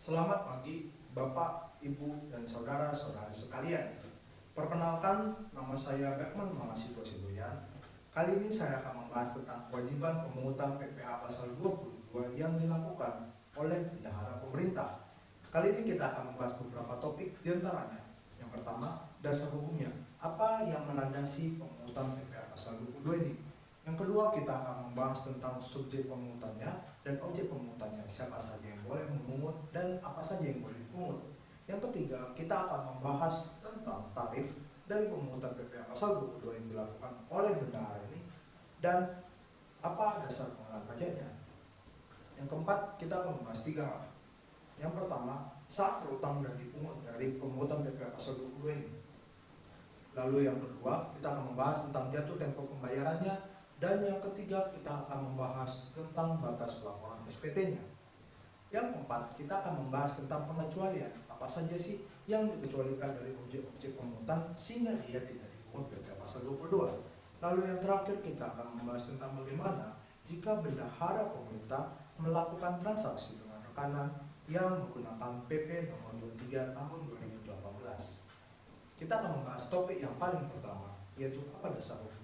Selamat pagi Bapak, Ibu, dan saudara-saudari sekalian. Perkenalkan, nama saya Beckman Mahasiswa Sidoyan. Kali ini saya akan membahas tentang kewajiban pemungutan PPh pasal 22 yang dilakukan oleh bendahara pemerintah. Kali ini kita akan membahas beberapa topik diantaranya. Yang pertama, dasar hukumnya. Apa yang melandasi pemungutan PPh pasal 22 ini? Yang kedua, kita akan membahas tentang subjek pemungutannya dan objek pemungutannya, siapa saja yang boleh memungut dan apa saja yang boleh dipungut. Yang ketiga, kita akan membahas tentang tarif dari pemungutan PPh pasal 22 yang dilakukan oleh bendahara ini dan apa dasar pengenaan pajaknya. Yang keempat, kita akan membahas 3 hal. Yang pertama, saat terutang dan dipungut dari pemungutan PPh pasal 22 ini. Lalu yang kedua, kita akan membahas tentang jatuh tempo pembayarannya. Dan yang ketiga, kita akan membahas tentang batas pelaporan SPT-nya. Yang keempat, kita akan membahas tentang pengecualian. Apa saja sih yang dikecualikan dari objek-objek pemungutan sehingga dia tidak dipungut PPh pasal 22. Lalu yang terakhir, kita akan membahas tentang bagaimana jika bendahara pemerintah melakukan transaksi dengan rekanan yang menggunakan PP nomor 23 tahun 2018. Kita akan membahas topik yang paling pertama, yaitu apa dasar hukum.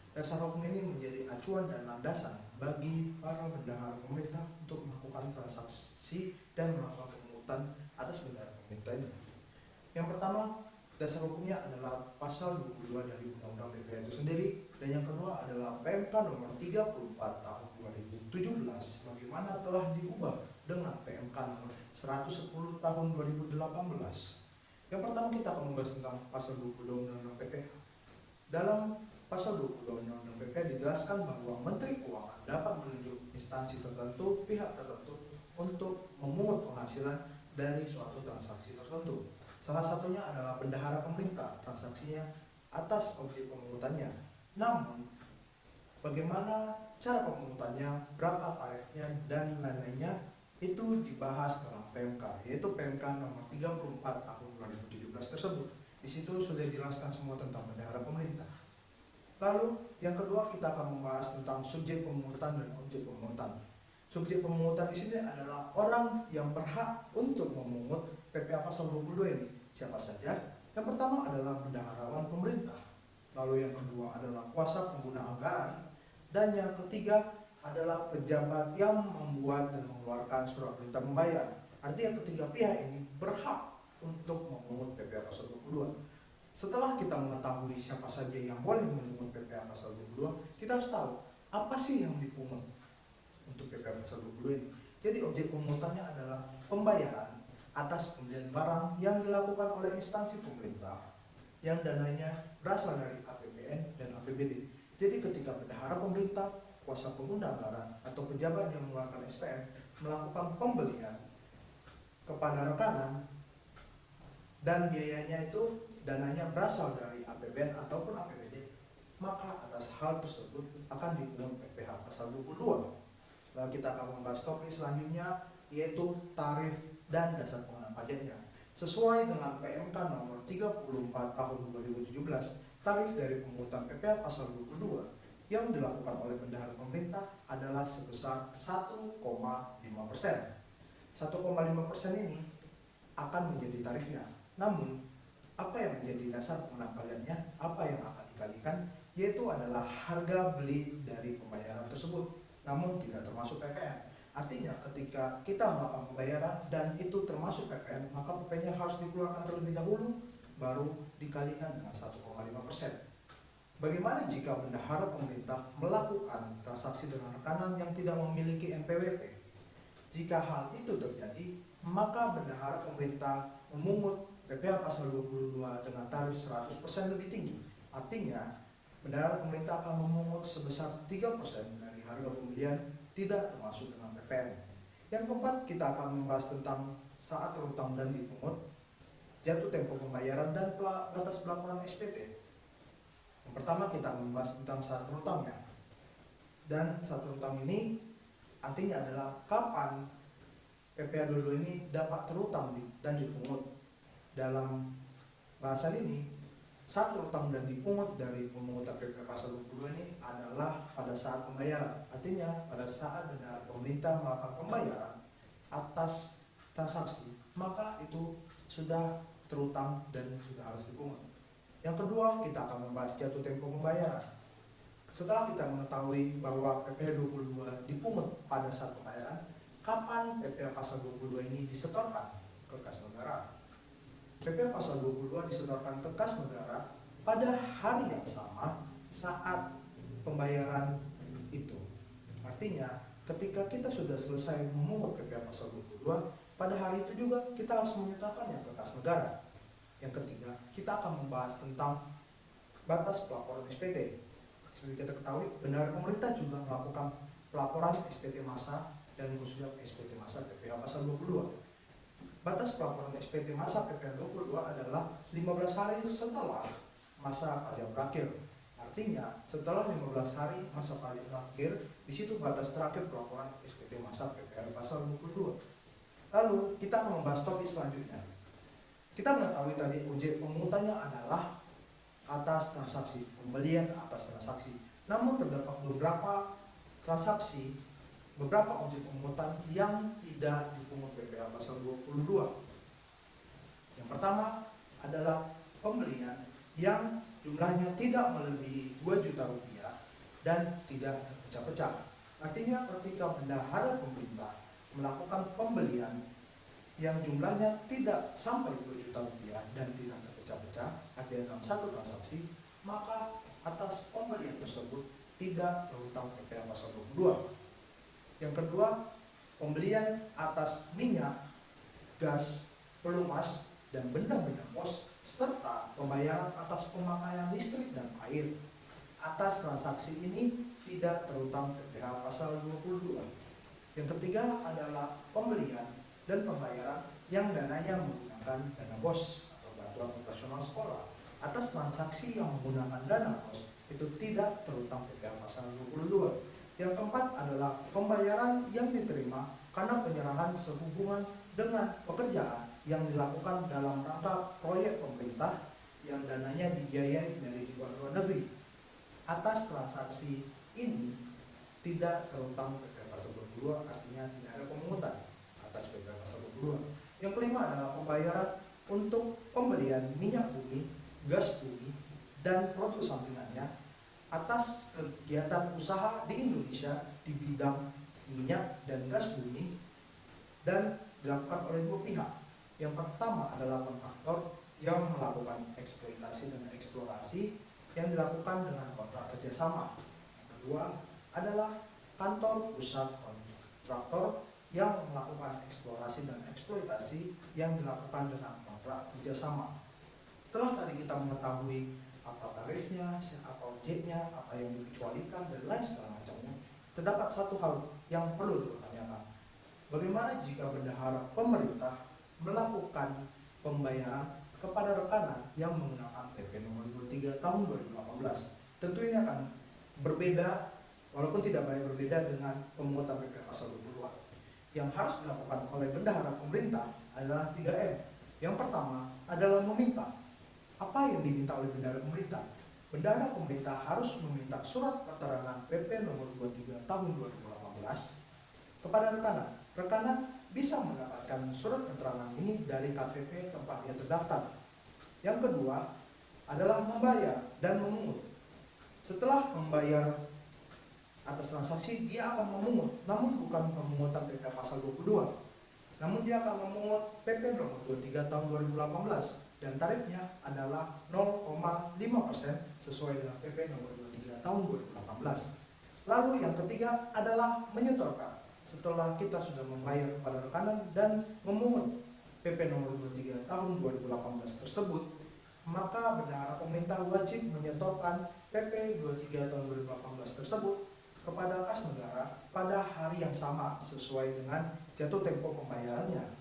Dasar hukum ini menjadi acuan dan landasan bagi para bendahara pemerintah untuk melakukan transaksi dan melakukan pemungutan atas bendahara pemerintah ini. Yang pertama, dasar hukumnya adalah pasal 22 dari Undang-Undang PPh itu sendiri, dan yang kedua adalah PMK nomor 34 tahun 2017 bagaimana telah diubah dengan PMK nomor 110 tahun 2018. Yang pertama, kita akan membahas tentang pasal 22 Undang-Undang PPh. Dalam Pasal 22 Undang-Undang PPh dijelaskan bahwa Menteri Keuangan dapat menunjuk instansi tertentu, pihak tertentu untuk memungut penghasilan dari suatu transaksi tertentu. Salah satunya adalah bendahara pemerintah, transaksinya atas objek pemungutannya. Namun, bagaimana cara pemungutannya, berapa tarifnya, dan lain-lainnya itu dibahas dalam PMK, yaitu PMK nomor 34 tahun 2017 tersebut. Di situ sudah dijelaskan semua tentang bendahara pemerintah. Lalu yang kedua, kita akan membahas tentang subjek pemungutan dan objek pemungutan. Subjek pemungutan di sini adalah orang yang berhak untuk memungut PPh pasal 22 ini. Siapa saja? Yang pertama adalah bendaharawan pemerintah. Lalu yang kedua adalah kuasa pengguna anggaran. Dan yang ketiga adalah pejabat yang membuat dan mengeluarkan surat perintah membayar. Artinya ketiga pihak ini berhak untuk memungut PPh pasal 22. Setelah kita mengetahui siapa saja yang boleh memungut PPh pasal 22, kita harus tahu apa sih yang dipungut untuk PPh pasal 22 ini. Jadi objek pemungutannya adalah pembayaran atas pembelian barang yang dilakukan oleh instansi pemerintah yang dananya berasal dari APBN dan APBD. Jadi ketika bendahara pemerintah, kuasa pengguna anggaran, atau pejabat yang mengeluarkan SPM melakukan pembelian kepada rekanan dan biayanya itu dananya berasal dari APBN ataupun APBD, maka atas hal tersebut akan dipungut PPh pasal 22. Lalu kita akan membahas topik selanjutnya, yaitu tarif dan dasar pengenaan pajaknya. Sesuai dengan PMK nomor 34 tahun 2017, tarif dari pemungutan PPh pasal 22 yang dilakukan oleh bendahara pemerintah adalah sebesar 1,5%. 1,5% ini akan menjadi tarifnya. Namun, apa yang menjadi dasar pengenaan pajaknya, apa yang akan dikalikan, yaitu adalah harga beli dari pembayaran tersebut, namun tidak termasuk PPN. Artinya ketika kita melakukan pembayaran dan itu termasuk PPN, maka PPN-nya harus dikeluarkan terlebih dahulu, baru dikalikan dengan 1,5%. Bagaimana jika bendahara pemerintah melakukan transaksi dengan rekanan yang tidak memiliki NPWP? Jika hal itu terjadi, maka bendahara pemerintah memungut PPh pasal 22 dengan tarif 100% lebih tinggi. Artinya, bendahara pemerintah akan memungut sebesar 3% dari harga pembelian tidak termasuk dengan PPN. Yang keempat, kita akan membahas tentang saat terutang dan dipungut, jatuh tempo pembayaran, dan batas pelaporan SPT. Yang pertama, kita akan membahas tentang saat terutangnya. Dan saat terutang ini artinya adalah kapan PPh 22 ini dapat terutang dan dipungut. Dalam bahasan ini, saat terutang dan dipungut dari pemungutan PPh pasal 22 ini adalah pada saat pembayaran. Artinya pada saat bendahara pemerintah melakukan pembayaran atas transaksi, maka itu sudah terutang dan sudah harus dipungut. Yang kedua, kita akan membahas jatuh tempo pembayaran. Setelah kita mengetahui bahwa PPh 22 dipungut pada saat pembayaran, kapan PPh pasal 22 ini disetorkan ke kas negara? PPh pasal 22 disetorkan ke kas negara pada hari yang sama saat pembayaran itu. Artinya, ketika kita sudah selesai memungut PPh pasal 22, pada hari itu juga kita harus menyetorkannya ke kas negara. Yang ketiga, kita akan membahas tentang batas pelaporan SPT. Seperti kita ketahui, bendahara pemerintah juga melakukan pelaporan SPT massa dan khususnya SPT massa PPh pasal 22. Batas pelaporan SPT massa PPh 22 adalah 15 hari setelah masa pajak berakhir. Artinya, setelah 15 hari masa pajak berakhir, di situ batas terakhir pelaporan SPT massa PPh pasal 22. Lalu, kita akan membahas topik selanjutnya. Kita mengetahui tadi objek pemungutannya adalah atas transaksi pembelian atas transaksi. Namun terdapat beberapa transaksi, beberapa objek pemungutan yang tidak dipungut PPh pasal 22. Yang pertama adalah pembelian yang jumlahnya tidak melebihi 2 juta rupiah dan tidak terpecah-pecah. Artinya ketika bendahara pemerintah melakukan pembelian yang jumlahnya tidak sampai 2 juta rupiah dan tidak terpecah-pecah, artinya dalam satu transaksi, maka atas pembelian tersebut tidak terutang PPh pasal 22. Yang kedua, pembelian atas minyak, gas, pelumas, dan benda-benda pos, serta pembayaran atas pemakaian listrik dan air. Atas transaksi ini tidak terutang PPh pasal 22. Yang ketiga adalah pembelian dan pembayaran yang dananya menggunakan dana BOS atau bantuan operasional sekolah. Atas transaksi yang menggunakan dana BOS itu tidak terutang PPh pasal 22. Yang keempat adalah pembayaran yang diterima karena penyerahan sehubungan dengan pekerjaan yang dilakukan dalam rangka proyek pemerintah yang dananya dibiayai dari luar negeri. Atas transaksi ini tidak terutang PPh pasal 22, artinya tidak ada pemungutan atas PPh pasal 22. Yang kelima adalah pembayaran untuk pembelian minyak bumi, gas bumi, dan produk sampingannya atas kegiatan usaha di Indonesia di bidang minyak dan gas bumi dan dilakukan oleh dua pihak. Yang pertama adalah kontraktor yang melakukan eksploitasi dan eksplorasi yang dilakukan dengan kontrak kerjasama. Yang kedua adalah kantor pusat kontraktor yang melakukan eksplorasi dan eksploitasi yang dilakukan dengan kontrak kerjasama. Setelah tadi kita mengetahui apa tarifnya, apa objeknya, apa yang dikecualikan, dan lain segala macamnya, terdapat satu hal yang perlu dipertanyakan. Bagaimana jika bendahara pemerintah melakukan pembayaran kepada rekanan yang menggunakan PP nomor 23 tahun 2018? Tentu ini akan berbeda, walaupun tidak banyak berbeda dengan pemungutan PPh pasal 22. Yang harus dilakukan oleh bendahara pemerintah adalah 3M. Yang pertama adalah meminta. Apa yang diminta oleh bendahara pemerintah? Bendahara pemerintah harus meminta surat keterangan PP nomor 23 tahun 2018 kepada rekanan. Rekanan bisa mendapatkan surat keterangan ini dari KPP tempat dia terdaftar. Yang kedua adalah membayar dan memungut. Setelah membayar atas transaksi, dia akan memungut, namun bukan pemungutan PPh pasal 22, namun dia akan memungut PP nomor 23 tahun 2018 dan tarifnya adalah 0,5% sesuai dengan PP nomor 23 tahun 2018. Lalu yang ketiga adalah menyetorkan. Setelah kita sudah membayar kepada rekanan dan memungut PP nomor 23 tahun 2018 tersebut, maka bendahara pemerintah wajib menyetorkan PP 23 tahun 2018 tersebut kepada kas negara pada hari yang sama sesuai dengan jatuh tempo pembayarannya.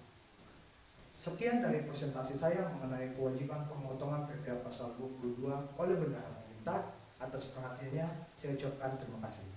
Sekian dari presentasi saya mengenai kewajiban pemotongan PPh pasal 22 oleh bendahara pemerintah. Atas perhatiannya saya ucapkan terima kasih.